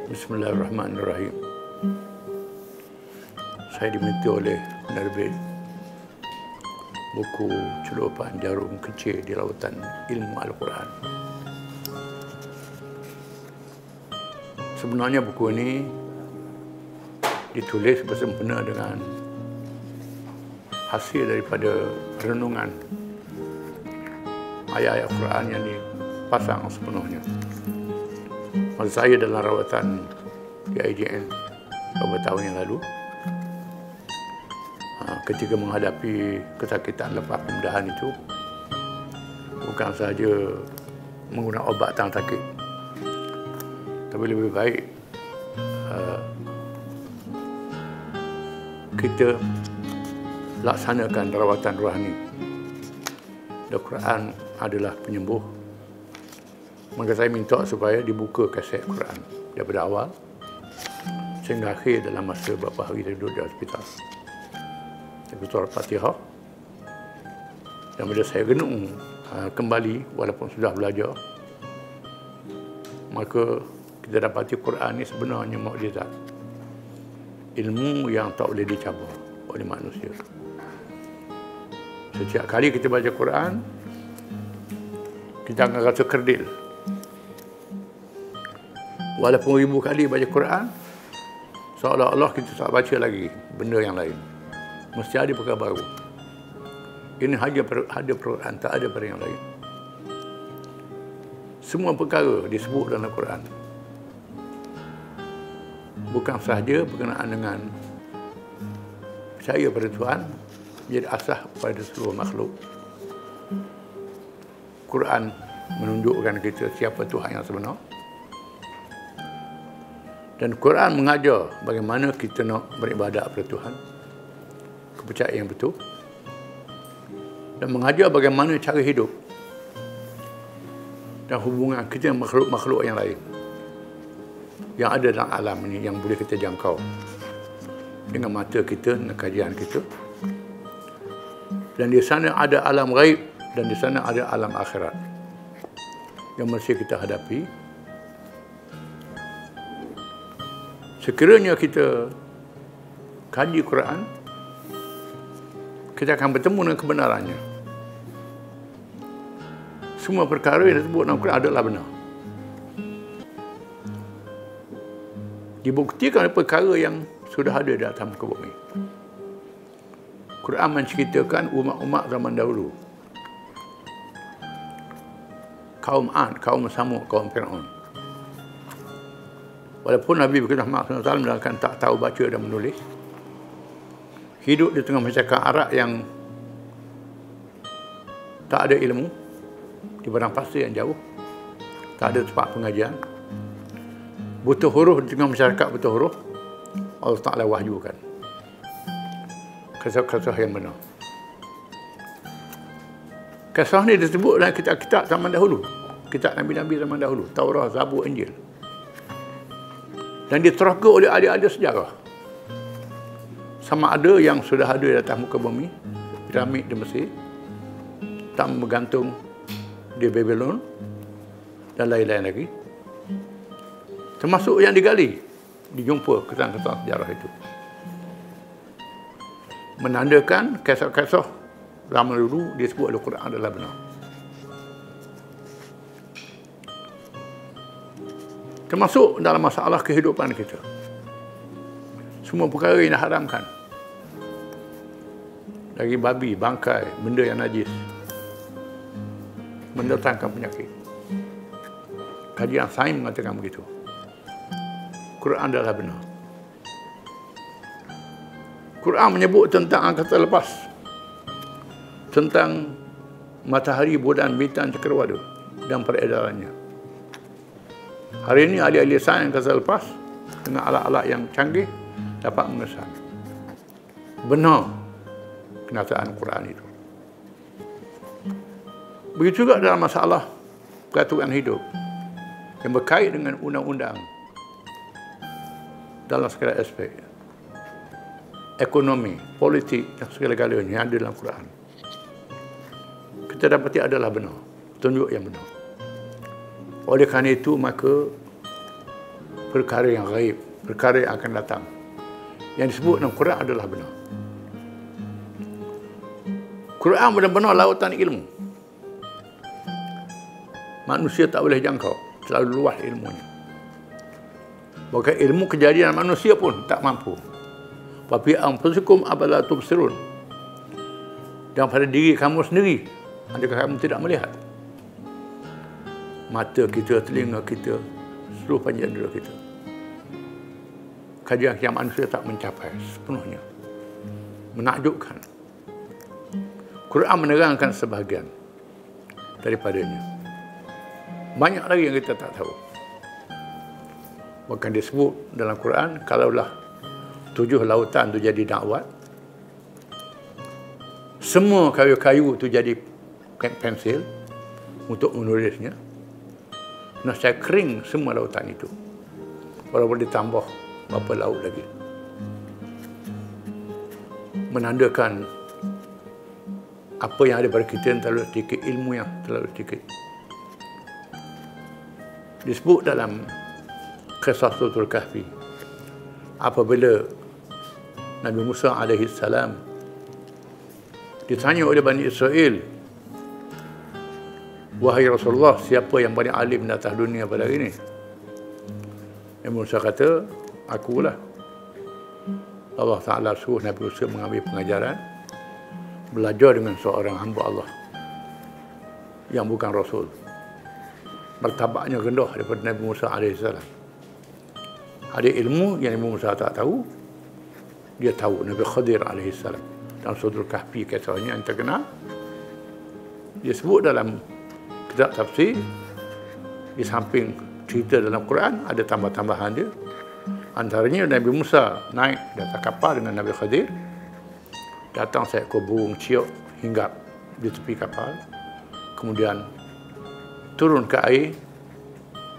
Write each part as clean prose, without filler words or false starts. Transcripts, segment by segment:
Bismillahirrahmanirrahim. Saya diminta oleh penerbit buku Celupan Jarum Kecil di Lautan Ilmu Al-Quran. Sebenarnya buku ini ditulis bersempena dengan hasil daripada renungan ayat-ayat Quran yang dipasang sepenuhnya. Masa saya dalam rawatan di IJN beberapa tahun yang lalu, ketika menghadapi kesakitan lepas pembedahan itu, bukan sahaja menggunakan obat tang sakit, tapi lebih baik kita laksanakan rawatan rohani. Al-Quran adalah penyembuh. Maka saya minta supaya dibuka kaset Quran daripada awal sehingga akhir dalam masa beberapa hari saya duduk di hospital. Saya betul Al-Fatihah. Dan bila saya renung kembali walaupun sudah belajar, maka kita dapati Quran ini sebenarnya mukjizat. Ilmu yang tak boleh dicabar oleh manusia. Setiap kali kita baca Quran, kita akan rasa kerdil. Walaupun 1000 kali baca Quran, seolah-olah kita tak baca lagi benda yang lain. Mesti ada perkara baru. Ini ada Quran, tak ada pada yang lain. Semua perkara disebut dalam Quran. Bukan sahaja berkenaan dengan percaya pada Tuhan, menjadi asas pada seluruh makhluk. Quran menunjukkan kita siapa Tuhan yang sebenar. Dan Quran mengajar bagaimana kita nak beribadat kepada Tuhan, kepercayaan yang betul, dan mengajar bagaimana cara hidup dan hubungan kita dengan makhluk-makhluk yang lain yang ada dalam alam ini, yang boleh kita jangkau dengan mata kita, dengan kajian kita. Dan di sana ada alam ghaib dan di sana ada alam akhirat yang mesti kita hadapi. Sekiranya kita kaji Quran, kita akan bertemu dengan kebenarannya. Semua perkara yang disebut dalam Quran adalah benar. Dibuktikan oleh perkara yang sudah ada di atas muka bumi. Quran menceritakan umat-umat zaman dahulu. Kaum Ad, kaum Samud, kaum Fir'aun. Walaupun Nabi Muhammad SAW menerangkan tak tahu baca dan menulis, hidup di tengah masyarakat Arab yang tak ada ilmu, di padang pasir yang jauh, tak ada tempat pengajian, buta huruf di tengah masyarakat buta huruf, Allah Ta'ala wahyukan kisah-kisah yang benar. Kisah ni disebut dalam kitab-kitab zaman dahulu, kitab Nabi-Nabi zaman dahulu, Taurat, Zabur, Injil. Dan diteraka oleh ahli-ahli sejarah. Sama ada yang sudah ada di atas muka bumi, piramid di Mesir, tam bergantung di Babylon, dan lain-lain lagi. Termasuk yang digali, dijumpa kesan-kesan sejarah itu. Menandakan kisah-kisah zaman dulu disebut Al-Quran adalah benar. Termasuk dalam masalah kehidupan kita. Semua perkara yang diharamkan. Dari babi, bangkai, benda yang najis, mendatangkan penyakit. Kajian sains mengatakan begitu. Quran adalah benar. Quran menyebut tentang angkasa lepas, tentang matahari, bulan, bintang, cakrawala dan peredarannya. Hari ini ahli-ahli sains angkasa lepas dengan alat-alat yang canggih dapat mengesan benar kenyataan Quran itu. Begitu juga dalam masalah peraturan hidup yang berkait dengan undang-undang dalam segala aspek, ekonomi, politik dan segala-galanya yang ada dalam Quran. Kita dapati adalah benar, tunjuk yang benar. Oleh kerana itu, maka perkara yang gaib, perkara yang akan datang. Yang disebut dalam Quran adalah benar. Quran benar-benar lautan ilmu. Manusia tak boleh jangkau, terlalu luas ilmunya. Bahkan ilmu kejadian manusia pun tak mampu. Wa fi anfusikum afala tubsirun. Dan pada diri kamu sendiri, adakah kamu tidak melihat? Mata kita, telinga kita, seluruh panjang indera kita. Kajian yang manusia tak mencapai sepenuhnya. Menakjubkan. Quran menerangkan sebahagian daripadanya. Banyak lagi yang kita tak tahu. Bahkan disebut dalam Quran, kalaulah 7 lautan itu jadi dakwat, semua kayu-kayu itu jadi pensil untuk menulisnya, saya kering semua lautan itu. Walaupun ditambah berapa laut lagi. Menandakan apa yang ada pada kita yang terlalu sedikit, ilmu yang terlalu sedikit. Disebut dalam kisah Suratul Kahfi, apabila Nabi Musa AS ditanya oleh Bani Israel, wahai Rasulullah, siapa yang paling alim di atas dunia pada hari ini? Nabi Musa kata, akulah. Allah Ta'ala suruh Nabi Musa mengambil pengajaran, belajar dengan seorang hamba Allah yang bukan Rasul. Martabatnya rendah daripada Nabi Musa AS. Ada ilmu yang Nabi Musa tak tahu, dia tahu. Nabi Khadir AS dalam Suratul Kahfi, kisahnya yang terkenal, dia sebut dalam kitab tafsir, di samping cerita dalam Quran ada tambah-tambahan dia. Antaranya Nabi Musa naik di atas kapal dengan Nabi Khadir, datang seekor burung ciok hinggap di tepi kapal, kemudian turun ke air,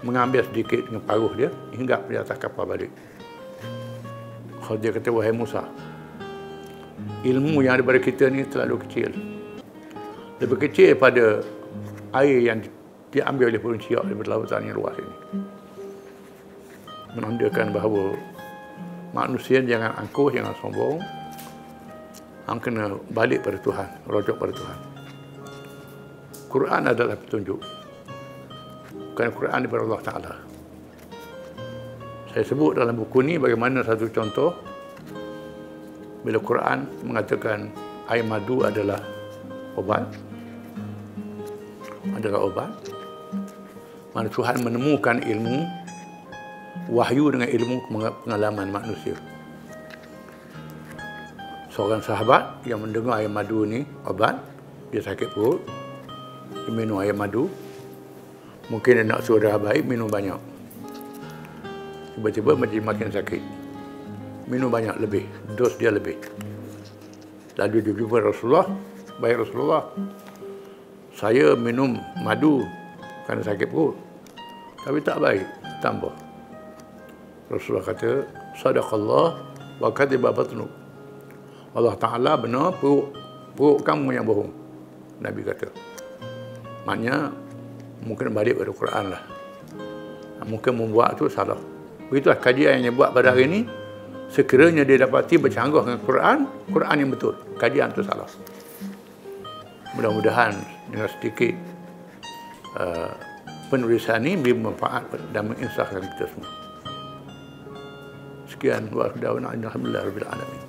mengambil sedikit dengan paruh dia, hinggap di atas kapal balik. Khadir kata, wahai Musa, ilmu yang ada pada kita ni terlalu kecil. Lebih kecil daripada air yang diambil oleh burung ciok daripada lautan yang luas ini. Menandakan bahawa manusia jangan angkuh, jangan sombong. Hang kena balik pada Tuhan, rujuk pada Tuhan. Quran adalah petunjuk. Kerana Quran daripada Allah Ta'ala. Saya sebut dalam buku ni bagaimana satu contoh bila Quran mengatakan air madu adalah obat. Mana Tuhan menemukan ilmu, wahyu dengan ilmu pengalaman manusia. Seorang sahabat yang mendengar air madu ni obat, dia sakit perut, dia minum air madu. Mungkin dia nak suara baik, minum banyak. Tiba-tiba makin sakit. Minum banyak lebih, dos dia lebih. Lalu dia jumpa Rasulullah, baik Rasulullah, saya minum madu kerana sakit perut, tapi tak baik, tambah. Rasulullah kata, sadaqallah wa kadhiba batnuk. Allah Ta'ala benar, perut kamu yang bohong. Nabi kata. Maknanya, mungkin balik pada Quran lah. Mungkin membuat tu salah. Begitulah kajian yang dia buat pada hari ini. Sekiranya dia dapati bercanggah dengan Quran, Quran yang betul. Kajian tu salah. Mudah-mudahan dengan sedikit penulisan ini beri manfaat dan menginsafkan kita semua. Sekian, wa alhamdulillah rabbil alamin.